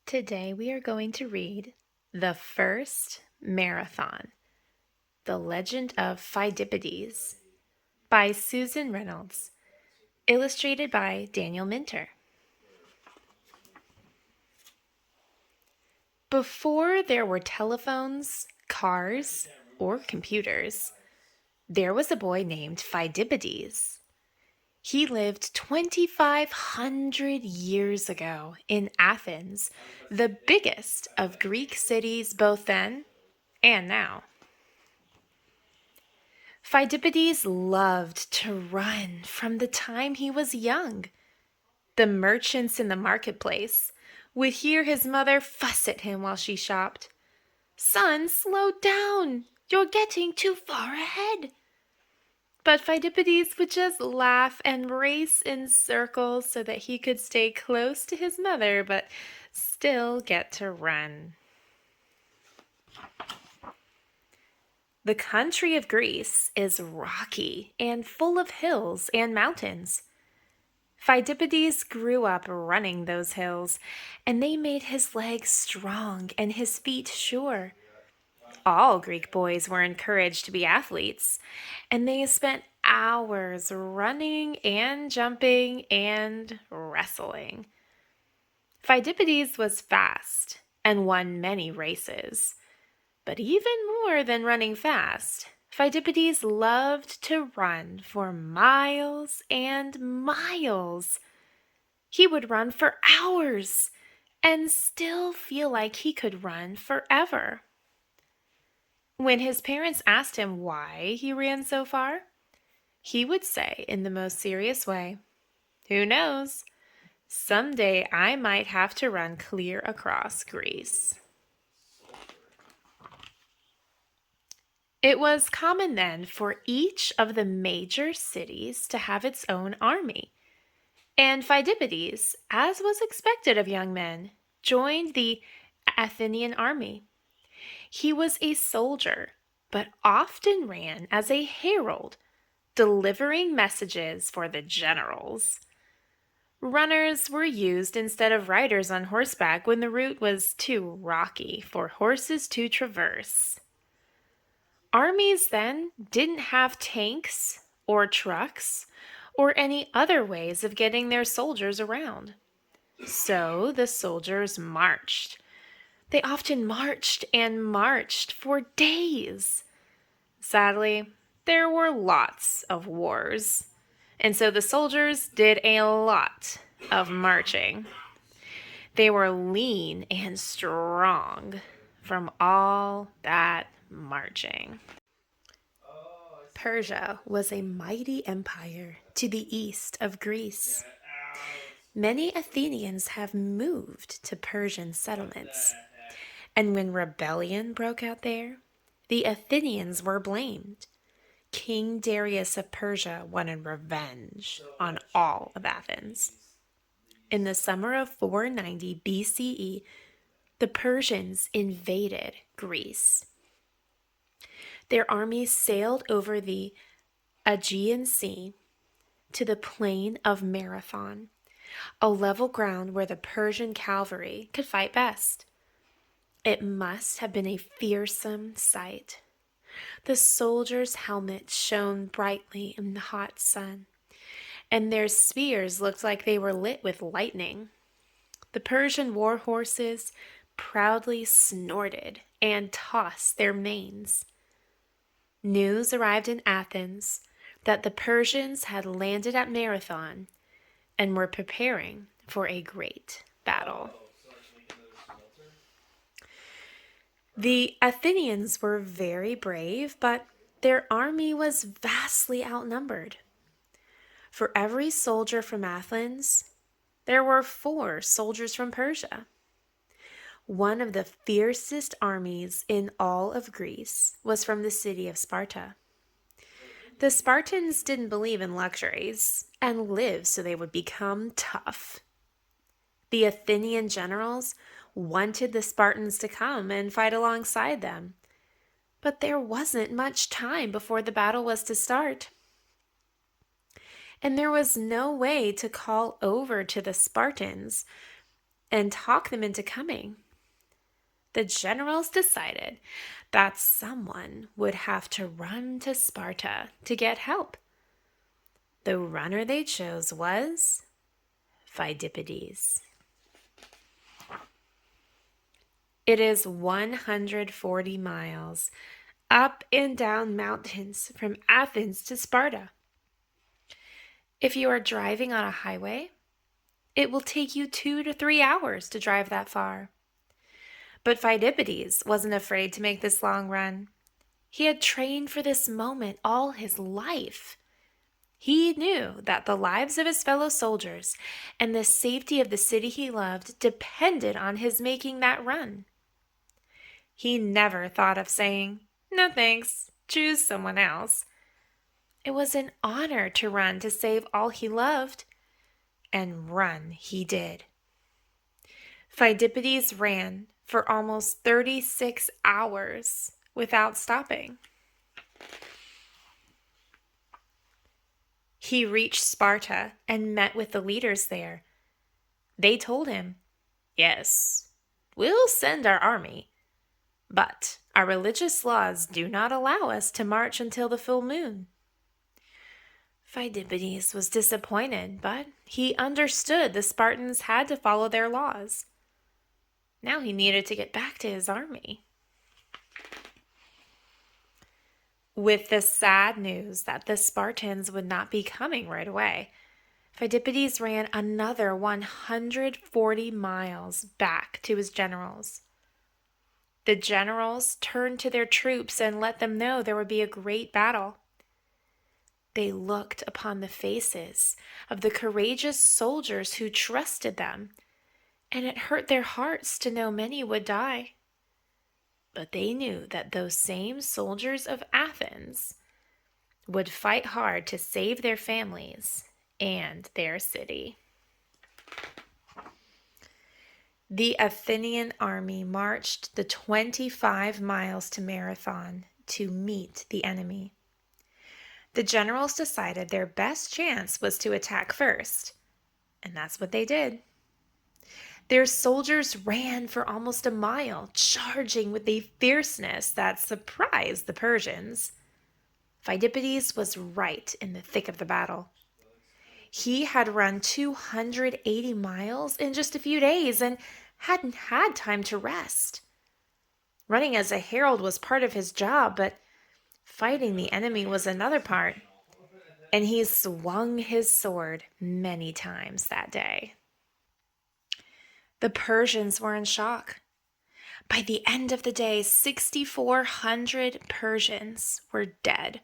Today we are going to read The First Marathon, The Legend of Pheidippides by Susan Reynolds, illustrated by Daniel Minter. Before there were telephones, cars, or computers, there was a boy named Pheidippides. He lived 2,500 years ago in Athens, the biggest of Greek cities both then and now. Pheidippides loved to run from the time he was young. The merchants in the marketplace would hear his mother fuss at him while she shopped. "Son, slow down! You're getting too far ahead." But Pheidippides would just laugh and race in circles so that he could stay close to his mother but still get to run. The country of Greece is rocky and full of hills and mountains. Pheidippides grew up running those hills, and they made his legs strong and his feet sure. All Greek boys were encouraged to be athletes, and they spent hours running and jumping and wrestling. Pheidippides was fast and won many races. But even more than running fast, Pheidippides loved to run for miles and miles. He would run for hours and still feel like he could run forever. When his parents asked him why he ran so far, he would say in the most serious way, "Who knows? Someday I might have to run clear across Greece." It was common then for each of the major cities to have its own army. And Pheidippides, as was expected of young men, joined the Athenian army. He was a soldier, but often ran as a herald, delivering messages for the generals. Runners were used instead of riders on horseback when the route was too rocky for horses to traverse. Armies then didn't have tanks or trucks or any other ways of getting their soldiers around. So the soldiers marched. They often marched and marched for days. Sadly, there were lots of wars, and so the soldiers did a lot of marching. They were lean and strong from all that marching. Persia was a mighty empire to the east of Greece. Many Athenians have moved to Persian settlements, and when rebellion broke out there, the Athenians were blamed. King Darius of Persia wanted revenge on all of Athens. In the summer of 490 BCE, the Persians invaded Greece. Their armies sailed over the Aegean Sea to the plain of Marathon, a level ground where the Persian cavalry could fight best. It must have been a fearsome sight. The soldiers' helmets shone brightly in the hot sun, and their spears looked like they were lit with lightning. The Persian war horses proudly snorted and tossed their manes. News arrived in Athens that the Persians had landed at Marathon and were preparing for a great battle. The Athenians were very brave, but their army was vastly outnumbered. For every soldier from Athens, there were 4 soldiers from Persia. One of the fiercest armies in all of Greece was from the city of Sparta. The Spartans didn't believe in luxuries and lived so they would become tough. The Athenian generals wanted the Spartans to come and fight alongside them, but there wasn't much time before the battle was to start. And there was no way to call over to the Spartans and talk them into coming. The generals decided that someone would have to run to Sparta to get help. The runner they chose was Pheidippides. It is 140 miles up and down mountains from Athens to Sparta. If you are driving on a highway, it will take you 2 to 3 hours to drive that far. But Pheidippides wasn't afraid to make this long run. He had trained for this moment all his life. He knew that the lives of his fellow soldiers and the safety of the city he loved depended on his making that run. He never thought of saying, "No thanks, choose someone else." It was an honor to run to save all he loved, and run he did. Pheidippides ran for almost 36 hours without stopping. He reached Sparta and met with the leaders there. They told him, "Yes, we'll send our army, but our religious laws do not allow us to march until the full moon." Pheidippides was disappointed, but he understood the Spartans had to follow their laws. Now he needed to get back to his army. With the sad news that the Spartans would not be coming right away, Pheidippides ran another 140 miles back to his generals. The generals turned to their troops and let them know there would be a great battle. They looked upon the faces of the courageous soldiers who trusted them, and it hurt their hearts to know many would die. But they knew that those same soldiers of Athens would fight hard to save their families and their city. The Athenian army marched the 25 miles to Marathon to meet the enemy. The generals decided their best chance was to attack first, and that's what they did. Their soldiers ran for almost a mile, charging with a fierceness that surprised the Persians. Pheidippides was right in the thick of the battle. He had run 280 miles in just a few days and hadn't had time to rest. Running as a herald was part of his job, but fighting the enemy was another part, and he swung his sword many times that day. The Persians were in shock. By the end of the day, 6,400 Persians were dead.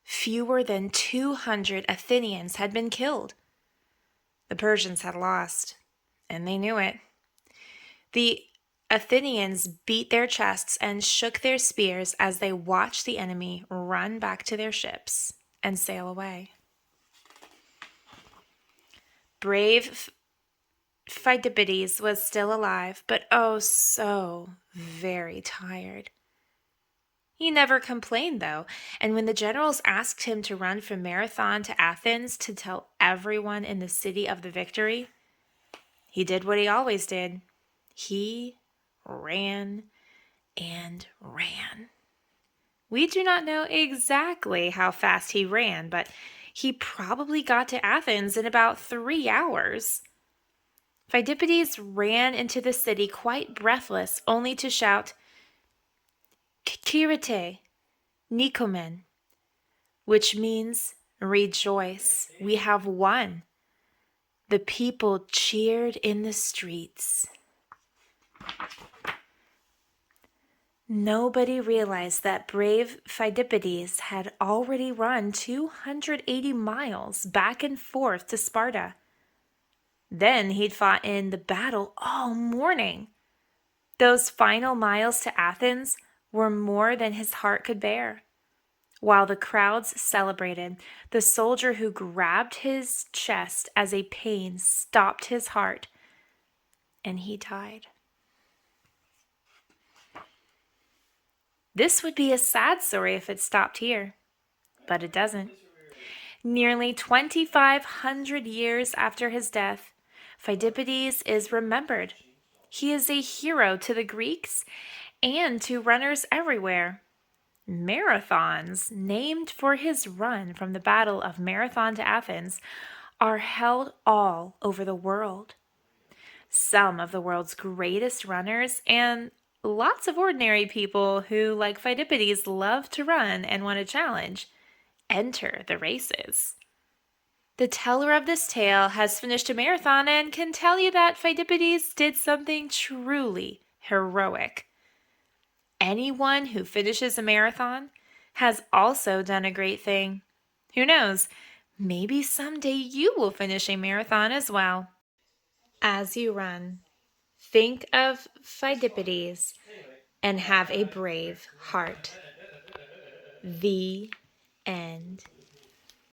Fewer than 200 Athenians had been killed. The Persians had lost, and they knew it. The Athenians beat their chests and shook their spears as they watched the enemy run back to their ships and sail away. Brave Pheidippides was still alive, but oh so very tired. He never complained, though, and when the generals asked him to run from Marathon to Athens to tell everyone in the city of the victory, he did what he always did. He ran and ran. We do not know exactly how fast he ran, but he probably got to Athens in about 3 hours. Pheidippides ran into the city quite breathless, only to shout, "Kyrete, Nikomen," which means, "Rejoice, we have won." The people cheered in the streets. Nobody realized that brave Pheidippides had already run 280 miles back and forth to Sparta. Then he'd fought in the battle all morning. Those final miles to Athens were more than his heart could bear. While the crowds celebrated, the soldier who grabbed his chest as a pain stopped his heart, and he died. This would be a sad story if it stopped here, but it doesn't. Nearly 2,500 years after his death, Pheidippides is remembered. He is a hero to the Greeks and to runners everywhere. Marathons, named for his run from the Battle of Marathon to Athens, are held all over the world. Some of the world's greatest runners and lots of ordinary people who, like Pheidippides, love to run and want a challenge, enter the races. The teller of this tale has finished a marathon and can tell you that Pheidippides did something truly heroic. Anyone who finishes a marathon has also done a great thing. Who knows? Maybe someday you will finish a marathon as well. As you run, think of Pheidippides and have a brave heart. The end.